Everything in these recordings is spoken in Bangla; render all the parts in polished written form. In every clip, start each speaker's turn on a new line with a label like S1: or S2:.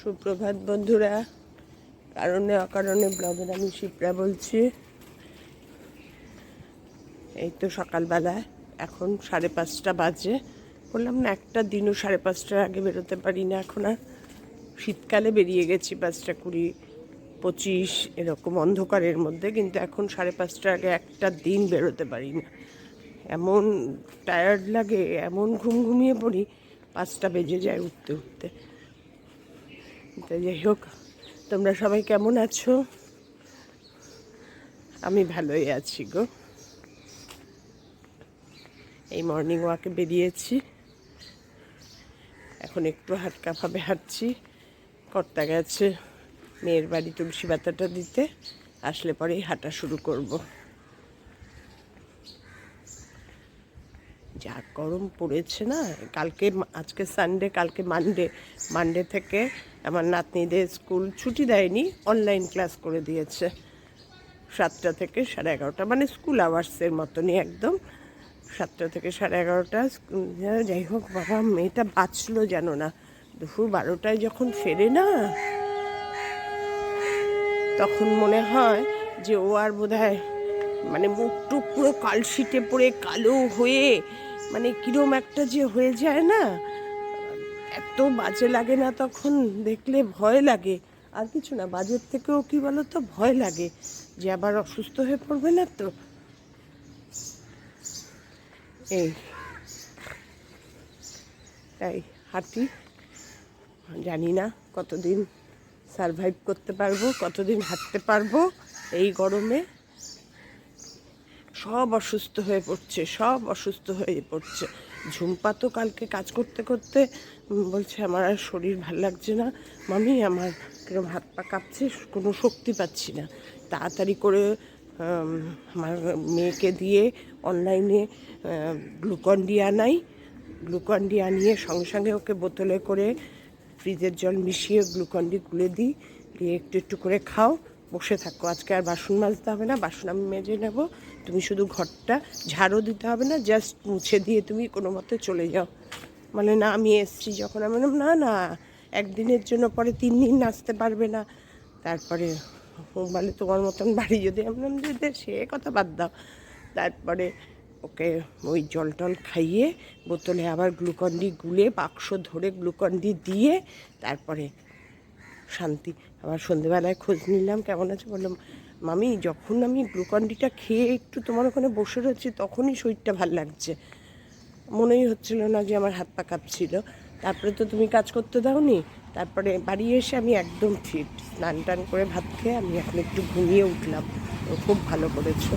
S1: সুপ্রভাত বন্ধুরা। কারণে অকারণে ব্লগের আমি শিপ্রা বলছি। এই তো সকালবেলায় এখন 5:30 বাজে। বললাম না একটা দিনও 5:30টার আগে বেরোতে পারি না এখন আর। শীতকালে বেরিয়ে গেছি 5:20, 25 এরকম অন্ধকারের মধ্যে, কিন্তু এখন 5:30টার আগে একটা দিন বেরোতে পারি না। এমন টায়ার্ড লাগে, এমন ঘুমিয়ে পড়ি, 5টা বেজে যায় উঠতে উঠতে। তো যাই হোক, তোমরা সবাই কেমন আছো? আমি ভালোই আছি গো। এই মর্নিং ওয়াকে বেরিয়েছি, এখন একটু হালকাভাবে হাঁটছি। কর্তা গেছে মেয়ের বাড়ি তুলসী পাতাটা দিতে, আসলে পরেই হাঁটা শুরু করব। যা গরম পড়েছে না, আজকে সানডে, কালকে মানডে থেকে আমার নাতনিদের স্কুল ছুটি দেয়নি, অনলাইন ক্লাস করে দিয়েছে 7টা থেকে 11:30, মানে স্কুল আওয়ার্সের মতনই একদম। 7টা থেকে 11:30। যাই হোক বাবা, মেয়েটা বাঁচলো যেন না। দুপুর 12টায় যখন ফেরে না, তখন মনে হয় যে ও আর বোধহয় মানে মুখ টুক পুরো কালশিটে পড়ে কালো হয়ে, মানে কিরম একটা যে হয়ে যায় না, এত বাজে লাগে না তখন দেখলে, ভয় লাগে। আর কিছু না, বাজের থেকেও কি বলো তো, ভয় লাগে যে আবার অসুস্থ হয়ে পড়বে না তো। এই তাই হাঁটি, জানি না কতদিন সারভাইভ করতে পারবো, কতদিন হাঁটতে পারবো এই গরমে। সব অসুস্থ হয়ে পড়ছে। ঝুম্পা তো কালকে কাজ করতে করতে বলছে আমার আর শরীর ভাল লাগছে না মামি, আমার কিরকম হাত পা কাঁপছে, কোনো শক্তি পাচ্ছি না। তাড়াতাড়ি করে আমার মেয়েকে দিয়ে অনলাইনে গ্লুকন-ডি আনাই। গ্লুকন-ডি আনিয়ে সঙ্গে সঙ্গে ওকে বোতলে করে ফ্রিজের জল মিশিয়ে গ্লুকন-ডি গুলে দিই, দিয়ে একটু একটু করে খাও, বসে থাকো। আজকে আর বাসন মাজতে হবে না, বাসন আমি মেজে নেব, তুমি শুধু ঘরটা ঝাড়ু দিতে হবে না, জাস্ট মুছে দিয়ে তুমি কোনো মতে চলে যাও। মানে না, আমি এসছি যখন, আমি বললাম না না, একদিনের জন্য, পরে 3 দিন আসতে পারবে না। তারপরে বলে তোমার মতন বাড়ি যদি, আমি বললাম যে সে কথা বাদ দাও। তারপরে ওকে ওই জল টল খাইয়ে বোতলে আবার গ্লুকন-ডি গুলে বাক্স ধরে গ্লুকন-ডি দিয়ে তারপরে শান্তি। আবার সন্ধেবেলায় খোঁজ নিলাম কেমন আছে, বললাম মামি যখন আমি গ্লুকন-ডিটা খেয়ে একটু তোমার ওখানে বসে রয়েছি তখনই শরীরটা ভাল লাগছে, মনেই হচ্ছিল না যে আমার হাত পা কাঁপছিল। তারপরে তো তুমি কাজ করতে দাওনি, তারপরে বাড়ি এসে আমি একদম ফিট, স্নান টান করে ভাত খেয়ে আমি এখন একটু ঘুমিয়ে উঠলাম। খুব ভালো করেছো।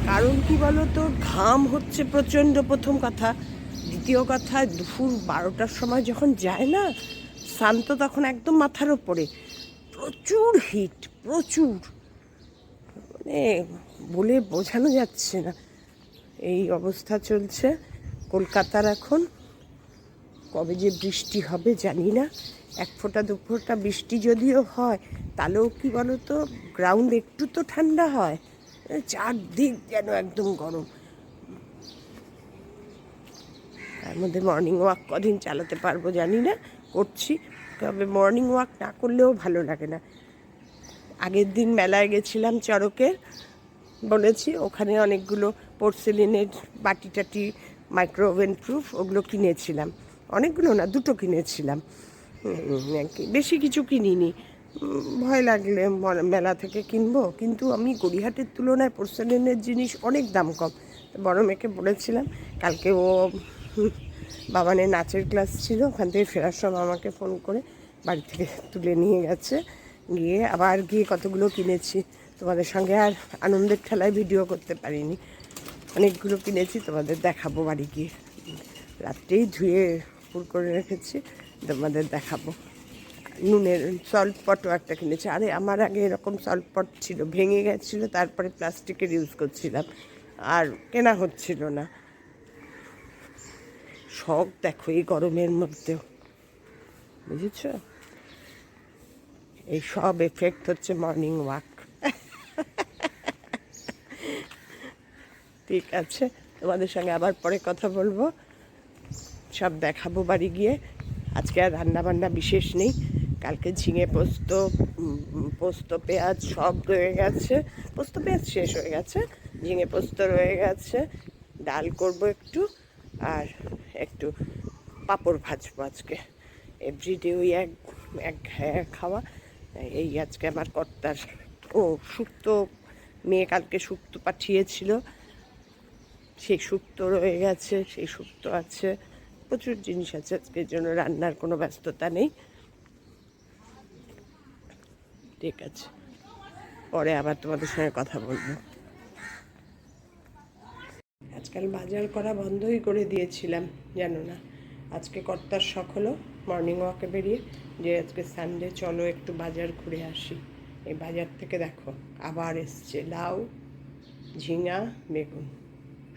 S1: কারণ কি বলো তো, ঘাম হচ্ছে প্রচণ্ড, প্রথম কথা। দ্বিতীয় কথা, দুপুর 12টার সময় যখন যায় না সান, তো তখন একদম মাথার ওপরে প্রচুর হিট, প্রচুর, মানে বলে বোঝানো যাচ্ছে না। এই অবস্থা চলছে কলকাতার এখন। কবে যে বৃষ্টি হবে জানি না। 1 ফোঁটা 2 ফোঁটা বৃষ্টি যদিও হয়, তাহলেও কি বলো তো, গ্রাউন্ড একটু তো ঠান্ডা হয়, চারদিক যেন একদম গরম। তার মধ্যে মর্নিং ওয়াক কদিন চালাতে পারবো জানি না, করছি। তবে মর্নিং ওয়াক না করলেও ভালো লাগে না। আগের দিন মেলায় গেছিলাম চড়কে, বলেছি, ওখানে অনেকগুলো পোর্সেলিনের বাটি টাটি, মাইক্রোওভেন প্রুফ, ওগুলো কিনেছিলাম। অনেকগুলো না, 2টো কিনেছিলাম, বেশি কিছু কিনিনি। ভয় লাগলে মেলা থেকে কিনবো, কিন্তু আমি গড়িয়াহাটের তুলনায় পোর্সেলিনের জিনিস অনেক দাম কম। বড় মেয়েকে বলেছিলাম, কালকে ও বাবানের নাচের ক্লাস ছিল, ওখান থেকে ফেরার সময় আমাকে ফোন করে বাড়ি থেকে তুলে নিয়ে গেছে। গিয়ে কতগুলো কিনেছি, তোমাদের সঙ্গে আর আনন্দের ঠেলায় ভিডিও করতে পারিনি। অনেকগুলো কিনেছি, তোমাদের দেখাবো বাড়ি গিয়ে। রাত্রেই ধুয়ে পুর করে রেখেছি, তোমাদের দেখাবো। নুনের সল্ট পটও একটা কিনেছি। আরে আমার আগে এরকম সল্ট পট ছিল, ভেঙে গেছিলো, তারপরে প্লাস্টিকের ইউজ করছিলাম, আর কেনা হচ্ছিল না। শখ দেখো এই গরমের মধ্যেও, বুঝেছ? এই সব এফেক্ট হচ্ছে মর্নিং ওয়াক। ঠিক আছে, তোমাদের সঙ্গে আবার পরে কথা বলবো, সব দেখাবো বাড়ি গিয়ে। আজকে আর রান্নাবান্না বিশেষ নেই। কালকে ঝিঙে পোস্ত, পোস্ত পেঁয়াজ সব রয়ে গেছে। পোস্ত পেঁয়াজ শেষ হয়ে গেছে, ঝিঙে পোস্ত রয়ে গেছে। ডাল করব একটু, আর একটু পাঁপড় ভাজবো আজকে। এভরিডে ওই এক খাওয়া। এই আজকে আমার কর্তার শুক্তো, মেয়ে কালকে শুক্তো পাঠিয়েছিল, সেই শুক্তো রয়ে গেছে, সেই শুক্তো আছে, প্রচুর জিনিস আছে আজকের জন্য রান্নার কোনো ব্যস্ততা নেই। ঠিক আছে, পরে আবার তোমাদের সঙ্গে কথা বলবো। আজকাল বাজার করা বন্ধই করে দিয়েছিলাম, জানো না। আজকে কর্তার শখ হলো মর্নিং ওয়াকে বেরিয়ে যে আজকে সানডে, চলো একটু বাজার ঘুরে আসি। এই বাজার থেকে দেখো আবার এসছে লাউ, ঝিঙা, বেগুন,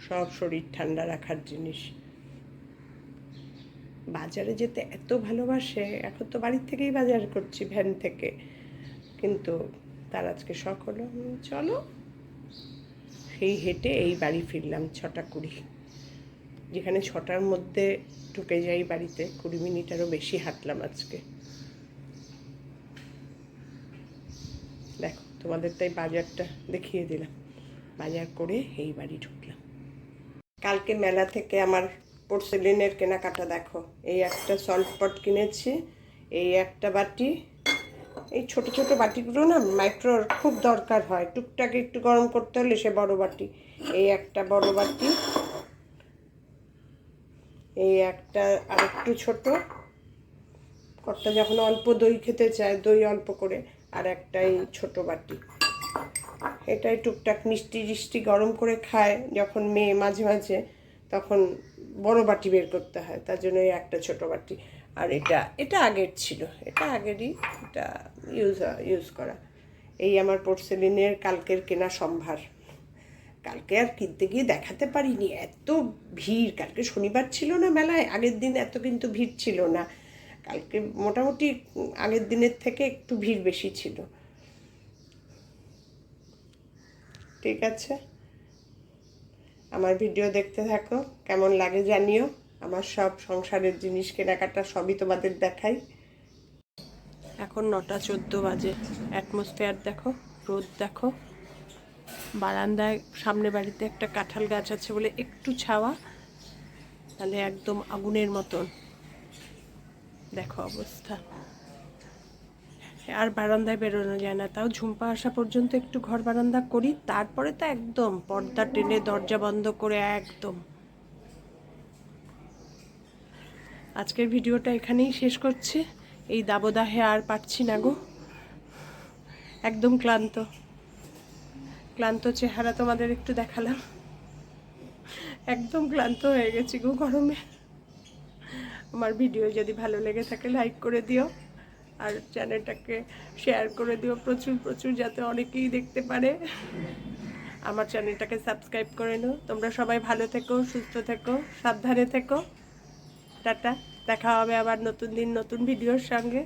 S1: সব শরীর ঠান্ডা রাখার জিনিস। বাজারে যেতে এত ভালোবাসে, এখন তো বাড়ির থেকেই বাজার করছি, ভ্যান থেকে, কিন্তু তার আজকে শখ হলো চলো। সেই হেঁটে এই বাড়ি ফিরলাম 6:20, যেখানে 6টার মধ্যে ঢুকে যাই বাড়িতে, 20 মিনিটেরও বেশি হাঁটলাম আজকে। দেখো তোমাদের তাই বাজারটা দেখিয়ে দিলাম, বাজার করে এই বাড়ি ঢুকলাম। কালকে মেলা থেকে আমার পোর্সেলিনের কেনাকাটা দেখো। এই একটা সল্ট পট কিনেছি, এই একটা বাটি। এই ছোট ছোট বাটিগুলো না মাইক্রোর খুব দরকার হয়, টুকটাক একটু গরম করতে হলে সে বড় বাটি। এই একটা বড় বাটি, এই একটা আর একটু ছোট, কর্তা যখন অল্প দই খেতে চায়, দই অল্প করে, আর একটাই ছোট বাটি। এটাই টুকটাক মিষ্টি টিষ্টি গরম করে খায় যখন মেয়ে মাঝে মাঝে, তখন বড় বাটি বের করতে হয়, তার জন্য এই একটা ছোট বাটি। আর এটা আগের ছিল, এটা আগেরই, এটা ইউজ করা। এই আমার পোর্সেলিনের কালকের কেনা সম্ভার। কালকে আর কিনতে গিয়ে দেখাতে পারিনি, এত ভিড়। কালকে শনিবার ছিল না মেলায়, আগের দিন এত কিন্তু ভিড় ছিল না। কালকে মোটামুটি আগের দিনের থেকে একটু ভিড় বেশি ছিল। ঠিক আছে, আমার ভিডিও দেখতে থাকো, কেমন লাগে জানিও। আমার সব সংসারের জিনিস কেনাকাটা সবই তোমাদের দেখাই। এখন 9:14 বাজে। অ্যাটমসফিয়ার দেখো, রোদ দেখো। বারান্দায় সামনে বাড়িতে একটা কাঁঠাল গাছ আছে বলে একটু ছাওয়া, তাহলে একদম আগুনের মতন দেখো অবস্থা। আর বারান্দায় বেরোনো যায় না, তাও ঝুম্পা আসা পর্যন্ত একটু ঘর বারান্দা করি, তারপরে তো একদম পর্দা টেনে দরজা বন্ধ করে একদম। আজকের ভিডিওটা এখানেই শেষ করছি। এই দাবদাহে আর পারছি না গো, একদম ক্লান্ত ক্লান্ত চেহারা তোমাদের একটু দেখালাম। একদম ক্লান্ত হয়ে গেছি গো গরমে। আমার ভিডিও যদি ভালো লেগে থাকে লাইক করে দিও, আর চ্যানেলটাকে শেয়ার করে দিও প্রচুর প্রচুর, যাতে অনেকেই দেখতে পারে। আমার চ্যানেলটাকে সাবস্ক্রাইব করে নিও। তোমরা সবাই ভালো থেকো, সুস্থ থেকো, সাবধানে থেকো। টাটা, দেখা হবে আবার নতুন দিন নতুন ভিডিওর সঙ্গে।